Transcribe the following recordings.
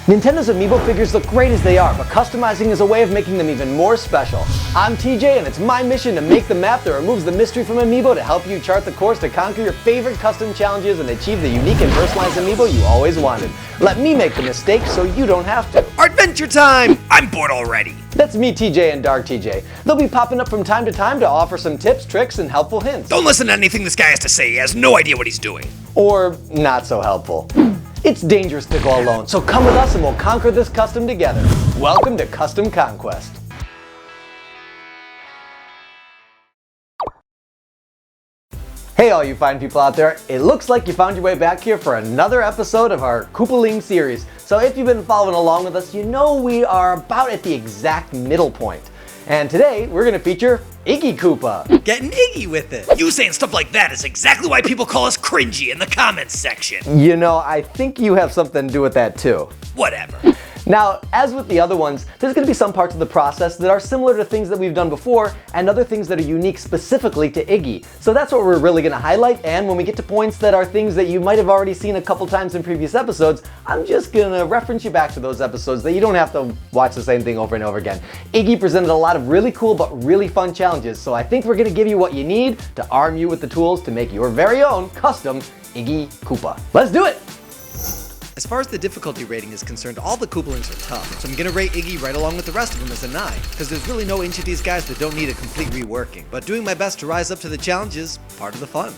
Nintendo's Amiibo figures look great as they are, but customizing is a way of making them even more special. I'm TJ, and it's my mission to make the map that removes the mystery from Amiibo to help you chart the course to conquer your favorite custom challenges and achieve the unique and personalized Amiibo you always wanted. Let me make the mistakes so you don't have to. Adventure time! I'm bored already. That's me, TJ, and Dark TJ. They'll be popping up from time to time to offer some tips, tricks, and helpful hints. Don't listen to anything this guy has to say. He has no idea what he's doing. Or not so helpful. It's dangerous to go alone, so come with us and we'll conquer this custom together. Welcome to Custom Conquest. Hey all you fine people out there, it looks like you found your way back here for another episode of our Koopaling series. So if you've been following along with us, you know we are about at the exact middle point. And today we're going to feature Iggy Koopa. Getting Iggy with it. You saying stuff like that is exactly why people call us cringy in the comments section. You know, I think you have something to do with that too. Whatever. Now, as with the other ones, there's going to be some parts of the process that are similar to things that we've done before and other things that are unique specifically to Iggy. So that's what we're really going to highlight, and when we get to points that are things that you might have already seen a couple times in previous episodes, I'm just going to reference you back to those episodes that you don't have to watch the same thing over and over again. Iggy presented a lot of really cool but really fun challenges, so I think we're going to give you what you need to arm you with the tools to make your very own custom Iggy Koopa. Let's do it! As far as the difficulty rating is concerned, all the Koopalings are tough, so I'm gonna rate Iggy right along with the rest of them as a 9, because there's really no inch of these guys that don't need a complete reworking. But doing my best to rise up to the challenge is part of the fun.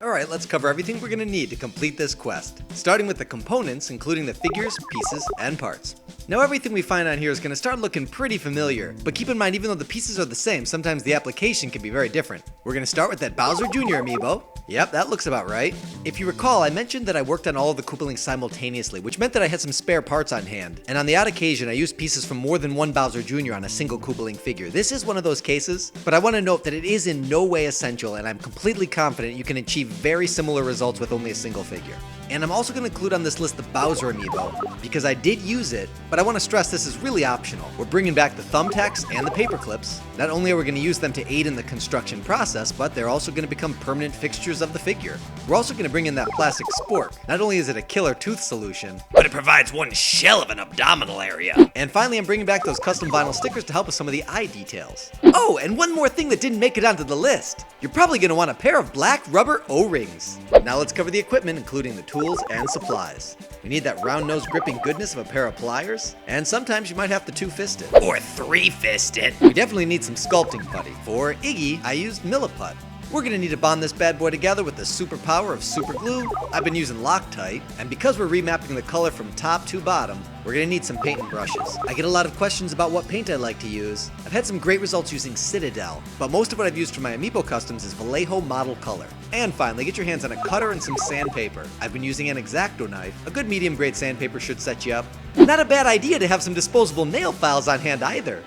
Alright, let's cover everything we're gonna need to complete this quest, starting with the components, including the figures, pieces, and parts. Now everything we find on here is gonna start looking pretty familiar, but keep in mind even though the pieces are the same, sometimes the application can be very different. We're gonna start with that Bowser Jr. Amiibo. Yep, that looks about right. If you recall, I mentioned that I worked on all of the Koopalings simultaneously, which meant that I had some spare parts on hand. And on the odd occasion, I used pieces from more than one Bowser Jr. on a single Koopaling figure. This is one of those cases, but I want to note that it is in no way essential, and I'm completely confident you can achieve very similar results with only a single figure. And I'm also going to include on this list the Bowser Amiibo, because I did use it, but I want to stress this is really optional. We're bringing back the thumbtacks and the paper clips. Not only are we going to use them to aid in the construction process, but they're also going to become permanent fixtures of the figure. We're also going to bring in that plastic spork. Not only is it a killer tooth solution, but it provides one shell of an abdominal area. And finally, I'm bringing back those custom vinyl stickers to help with some of the eye details. Oh, and one more thing that didn't make it onto the list. You're probably going to want a pair of black rubber O-rings. Now let's cover the equipment, including the tools and supplies. We need that round-nosed gripping goodness of a pair of pliers, and sometimes you might have to two-fist it. Or three-fist it. We definitely need some sculpting putty. For Iggy, I used Milliput. We're gonna need to bond this bad boy together with the superpower of super glue. I've been using Locktite, and because we're remapping the color from top to bottom, we're gonna need some paint and brushes. I get a lot of questions about what paint I like to use. I've had some great results using Citadel, but most of what I've used for my Amiibo customs is Vallejo model color. And finally, get your hands on a cutter and some sandpaper. I've been using an X-acto Knife. A good medium grade sandpaper should set you up. Not a bad idea to have some disposable nail files on hand either.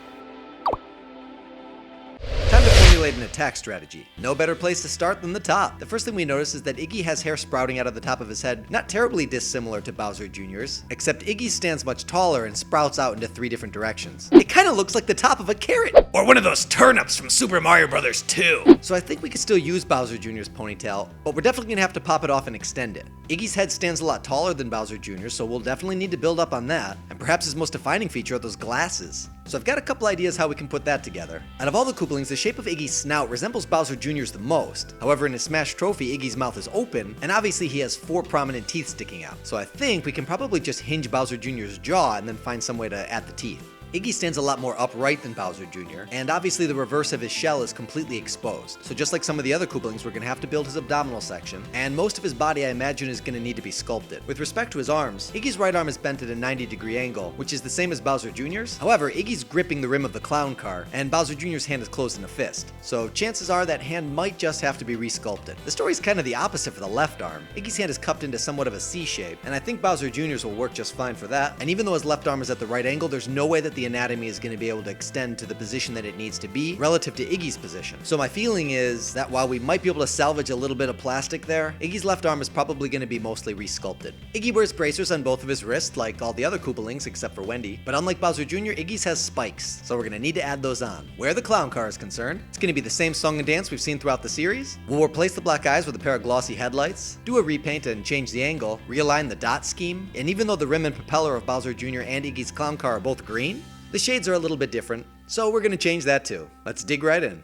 Time to formulate an attack strategy. No better place to start than the top. The first thing we notice is that Iggy has hair sprouting out of the top of his head, not terribly dissimilar to Bowser Jr.'s, except Iggy stands much taller and sprouts out into 3 different directions. It kinda looks like the top of a carrot! Or one of those turnips from Super Mario Bros. 2! So I think we could still use Bowser Jr.'s ponytail, but we're definitely gonna have to pop it off and extend it. Iggy's head stands a lot taller than Bowser Jr.'s, so we'll definitely need to build up on that, and perhaps his most defining feature are those glasses. So I've got a couple ideas how we can put that together. Out of all the Koopalings, the shape of Iggy's snout resembles Bowser Jr.'s the most. However, in his Smash Trophy, Iggy's mouth is open, and obviously he has 4 prominent teeth sticking out. So I think we can probably just hinge Bowser Jr.'s jaw and then find some way to add the teeth. Iggy stands a lot more upright than Bowser Jr., and obviously the reverse of his shell is completely exposed. So just like some of the other Koopalings, we're going to have to build his abdominal section, and most of his body I imagine is going to need to be sculpted. With respect to his arms, Iggy's right arm is bent at a 90-degree angle, which is the same as Bowser Jr.'s. However, Iggy's gripping the rim of the clown car, and Bowser Jr.'s hand is closed in a fist. So chances are that hand might just have to be resculpted. The story's kind of the opposite for the left arm. Iggy's hand is cupped into somewhat of a C shape, and I think Bowser Jr.'s will work just fine for that. And even though his left arm is at the right angle, there's no way that the the anatomy is going to be able to extend to the position that it needs to be relative to Iggy's position. So my feeling is that while we might be able to salvage a little bit of plastic there, Iggy's left arm is probably going to be mostly resculpted. Iggy wears bracers on both of his wrists like all the other Koopalings except for Wendy, but unlike Bowser Jr., Iggy's has spikes, so we're going to need to add those on. Where the clown car is concerned, it's going to be the same song and dance we've seen throughout the series. We'll replace the black eyes with a pair of glossy headlights, do a repaint and change the angle, realign the dot scheme, and even though the rim and propeller of Bowser Jr. and Iggy's clown car are both green, the shades are a little bit different, so we're going to change that too. Let's dig right in.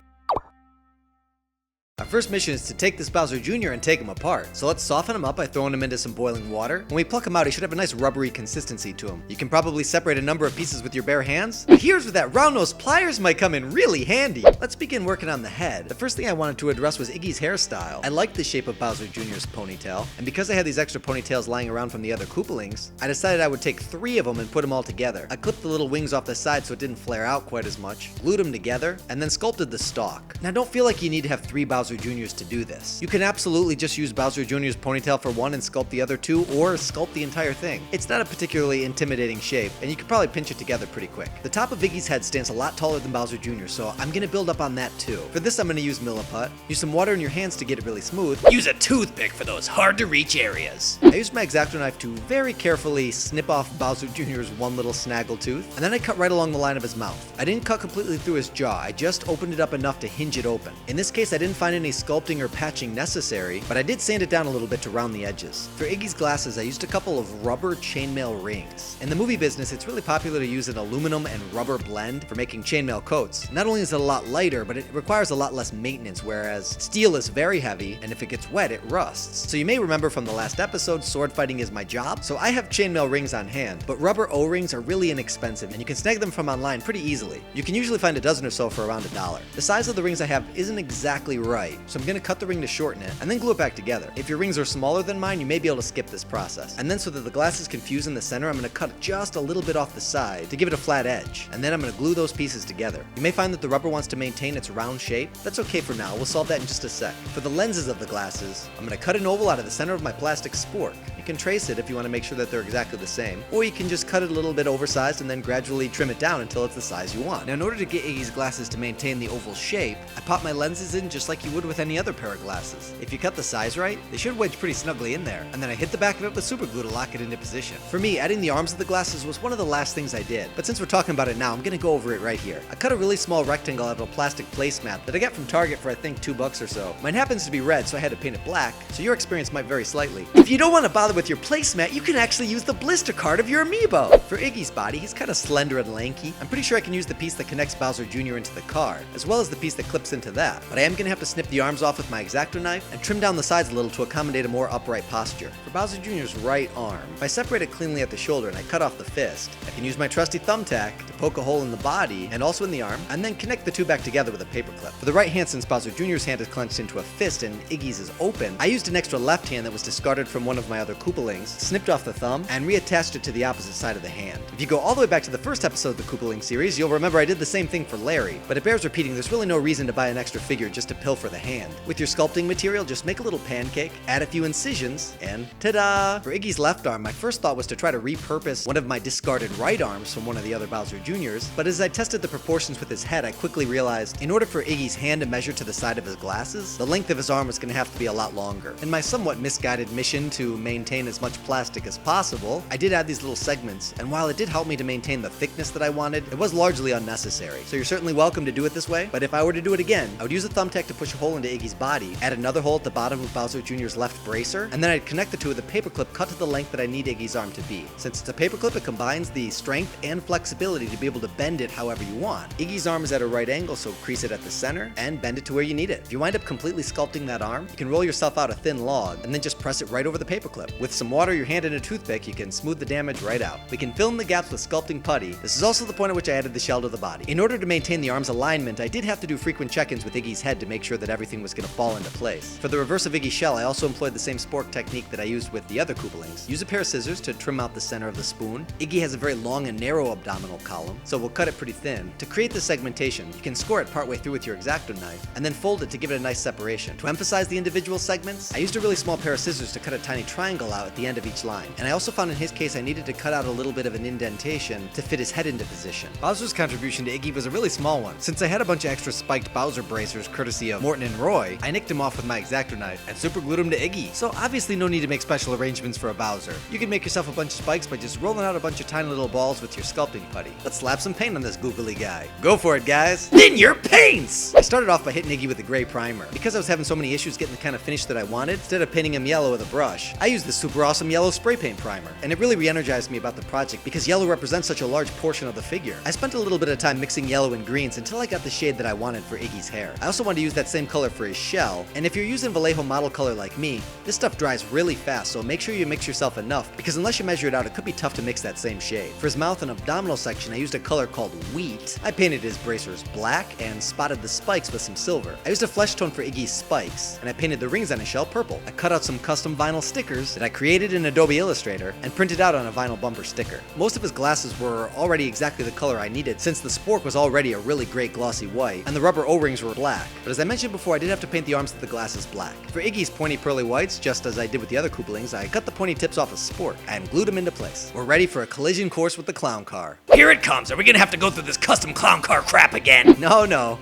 Our first mission is to take this Bowser Jr. and take him apart. So let's soften him up by throwing him into some boiling water. When we pluck him out, he should have a nice rubbery consistency to him. You can probably separate a number of pieces with your bare hands. But here's where that round-nosed pliers might come in really handy. Let's begin working on the head. The first thing I wanted to address was Iggy's hairstyle. I liked the shape of Bowser Jr.'s ponytail, and because I had these extra ponytails lying around from the other Koopalings, I decided I would take 3 of them and put them all together. I clipped the little wings off the side so it didn't flare out quite as much, glued them together, and then sculpted the stalk. Now don't feel like you need to have 3 Bowser Jr.'s to do this. You can absolutely just use Bowser Jr.'s ponytail for one and sculpt the other 2, or sculpt the entire thing. It's not a particularly intimidating shape, and you can probably pinch it together pretty quick. The top of Iggy's head stands a lot taller than Bowser Jr., so I'm gonna build up on that too. For this I'm gonna use Milliput, use some water in your hands to get it really smooth, use a toothpick for those hard to reach areas. I used my X-acto knife to very carefully snip off Bowser Jr.'s one little snaggle tooth, and then I cut right along the line of his mouth. I didn't cut completely through his jaw, I just opened it up enough to hinge it open. In this case I didn't find any sculpting or patching necessary, but I did sand it down a little bit to round the edges. For Iggy's glasses, I used a couple of rubber chainmail rings. In the movie business, it's really popular to use an aluminum and rubber blend for making chainmail coats. Not only is it a lot lighter, but it requires a lot less maintenance, whereas steel is very heavy, and if it gets wet, it rusts. So you may remember from the last episode, sword fighting is my job, so I have chainmail rings on hand, but rubber O-rings are really inexpensive, and you can snag them from online pretty easily. You can usually find a dozen or so for around $1. The size of the rings I have isn't exactly right, so I'm gonna cut the ring to shorten it, and then glue it back together. If your rings are smaller than mine, you may be able to skip this process. And then so that the glasses can fuse in the center, I'm gonna cut just a little bit off the side to give it a flat edge, and then I'm gonna glue those pieces together. You may find that the rubber wants to maintain its round shape. That's okay for now, we'll solve that in just a sec. For the lenses of the glasses, I'm gonna cut an oval out of the center of my plastic spork. You can trace it if you want to make sure that they're exactly the same, or you can just cut it a little bit oversized and then gradually trim it down until it's the size you want. Now in order to get Iggy's glasses to maintain the oval shape, I pop my lenses in just like you would with any other pair of glasses. If you cut the size right, they should wedge pretty snugly in there, and then I hit the back of it with super glue to lock it into position. For me, adding the arms of the glasses was one of the last things I did, but since we're talking about it now, I'm gonna go over it right here. I cut a really small rectangle out of a plastic placemat that I got from Target for I think $2 or so. Mine happens to be red, so I had to paint it black, so your experience might vary slightly. If you don't want to bother with your placemat, you can actually use the blister card of your Amiibo. For Iggy's body, he's kind of slender and lanky. I'm pretty sure I can use the piece that connects Bowser Jr. into the card, as well as the piece that clips into that, but I am gonna have to snip the arms off with my X-acto knife and trim down the sides a little to accommodate a more upright posture. For Bowser Jr.'s right arm, if I separate it cleanly at the shoulder and I cut off the fist, I can use my trusty thumbtack to poke a hole in the body and also in the arm, and then connect the two back together with a paper clip. For the right hand, since Bowser Jr.'s hand is clenched into a fist and Iggy's is open, I used an extra left hand that was discarded from one of my other Koopalings, snipped off the thumb, and reattached it to the opposite side of the hand. If you go all the way back to the first episode of the Koopaling series, you'll remember I did the same thing for Larry, but it bears repeating, there's really no reason to buy an extra figure just to pilfer the hand. With your sculpting material, just make a little pancake, add a few incisions, and ta-da! For Iggy's left arm, my first thought was to try to repurpose one of my discarded right arms from one of the other Bowser Jr.'s, but as I tested the proportions with his head, I quickly realized in order for Iggy's hand to measure to the side of his glasses, the length of his arm was going to have to be a lot longer. In my somewhat misguided mission to maintain as much plastic as possible, I did add these little segments, and while it did help me to maintain the thickness that I wanted, it was largely unnecessary. So you're certainly welcome to do it this way, but if I were to do it again, I would use a thumbtack to push a hole into Iggy's body, add another hole at the bottom of Bowser Jr.'s left bracer, and then I'd connect the two with a paperclip cut to the length that I need Iggy's arm to be. Since it's a paperclip, it combines the strength and flexibility to be able to bend it however you want. Iggy's arm is at a right angle, so crease it at the center and bend it to where you need it. If you wind up completely sculpting that arm, you can roll yourself out a thin log and then just press it right over the paperclip. With some water, your hand, and a toothpick, you can smooth the damage right out. We can fill in the gaps with sculpting putty. This is also the point at which I added the shell to the body. In order to maintain the arm's alignment, I did have to do frequent check-ins with Iggy's head to make sure that everything was going to fall into place. For the reverse of Iggy's shell, I also employed the same spork technique that I used with the other Koopalings. Use a pair of scissors to trim out the center of the spoon. Iggy has a very long and narrow abdominal column, column, so we'll cut it pretty thin. To create the segmentation, you can score it partway through with your X-acto knife, and then fold it to give it a nice separation. To emphasize the individual segments, I used a really small pair of scissors to cut a tiny triangle out at the end of each line. And I also found in his case I needed to cut out a little bit of an indentation to fit his head into position. Bowser's contribution to Iggy was a really small one. Since I had a bunch of extra spiked Bowser bracers courtesy of Morton and Roy, I nicked him off with my X-acto knife and super glued him to Iggy. So obviously no need to make special arrangements for a Bowser. You can make yourself a bunch of spikes by just rolling out a bunch of tiny little balls with your sculpting putty. Let's slap some paint on this googly guy. Go for it, guys. In your paints! I started off by hitting Iggy with a gray primer. Because I was having so many issues getting the kind of finish that I wanted, instead of painting him yellow with a brush, I used this super awesome yellow spray paint primer. And it really re-energized me about the project because yellow represents such a large portion of the figure. I spent a little bit of time mixing yellow and greens until I got the shade that I wanted for Iggy's hair. I also wanted to use that same color for his shell, and if you're using Vallejo model color like me, this stuff dries really fast, so make sure you mix yourself enough, because unless you measure it out, it could be tough to mix that same shade. For his mouth and abdominal section, I used a color called Wheat. I painted his bracers black and spotted the spikes with some silver. I used a flesh tone for Iggy's spikes, and I painted the rings on his shell purple. I cut out some custom vinyl stickers that I created in Adobe Illustrator and printed out on a vinyl bumper sticker. Most of his glasses were already exactly the color I needed, since the Spork was already a really great glossy white, and the rubber O-rings were black. But as I mentioned before, I did have to paint the arms of the glasses black. For Iggy's pointy pearly whites, just as I did with the other Koopalings, I cut the pointy tips off a Spork and glued them into place. We're ready for a collision course with the clown car. Here it comes. Are we gonna have to go through this custom clown car crap again? No.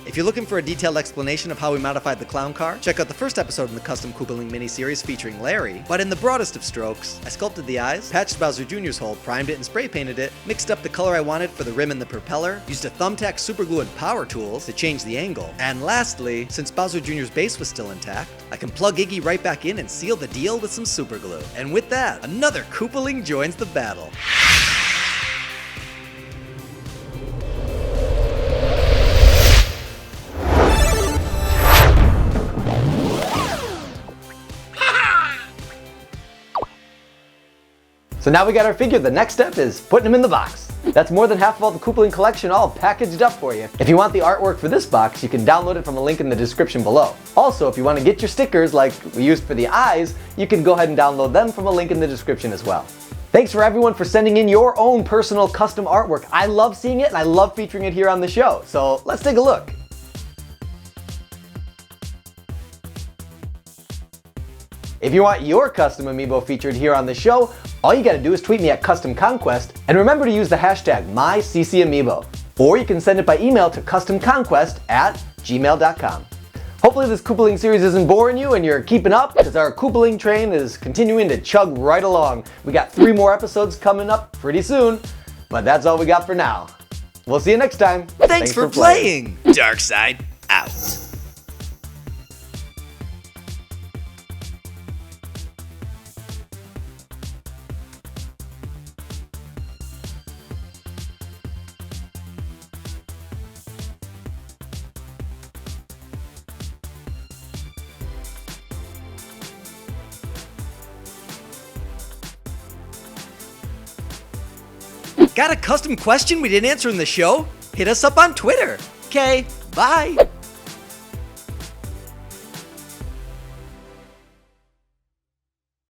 If you're looking for a detailed explanation of how we modified the clown car, check out the first episode in the custom Koopaling miniseries featuring Larry. But in the broadest of strokes, I sculpted the eyes, patched Bowser Jr.'s hole, primed it and spray painted it, mixed up the color I wanted for the rim and the propeller, used a thumbtack, superglue, and power tools to change the angle. And lastly, since Bowser Jr.'s base was still intact, I can plug Iggy right back in and seal the deal with some superglue. And with that, another Koopaling joins the battle. So now we got our figure, the next step is putting him in the box. That's more than half of all the Koopaling collection all packaged up for you. If you want the artwork for this box, you can download it from a link in the description below. Also, if you want to get your stickers like we used for the eyes, you can go ahead and download them from a link in the description as well. Thanks for everyone for sending in your own personal custom artwork. I love seeing it and I love featuring it here on the show. So let's take a look. If you want your custom Amiibo featured here on the show, all you gotta do is tweet me at Custom Conquest and remember to use the hashtag MyCCAmiibo. Or you can send it by email to customconquest@gmail.com. Hopefully this Koopaling series isn't boring you and you're keeping up, because our Koopaling train is continuing to chug right along. We got 3 more episodes coming up pretty soon, but that's all we got for now. We'll see you next time. Thanks for playing. Dark side out. Got a custom question we didn't answer in the show? Hit us up on Twitter. Okay, bye.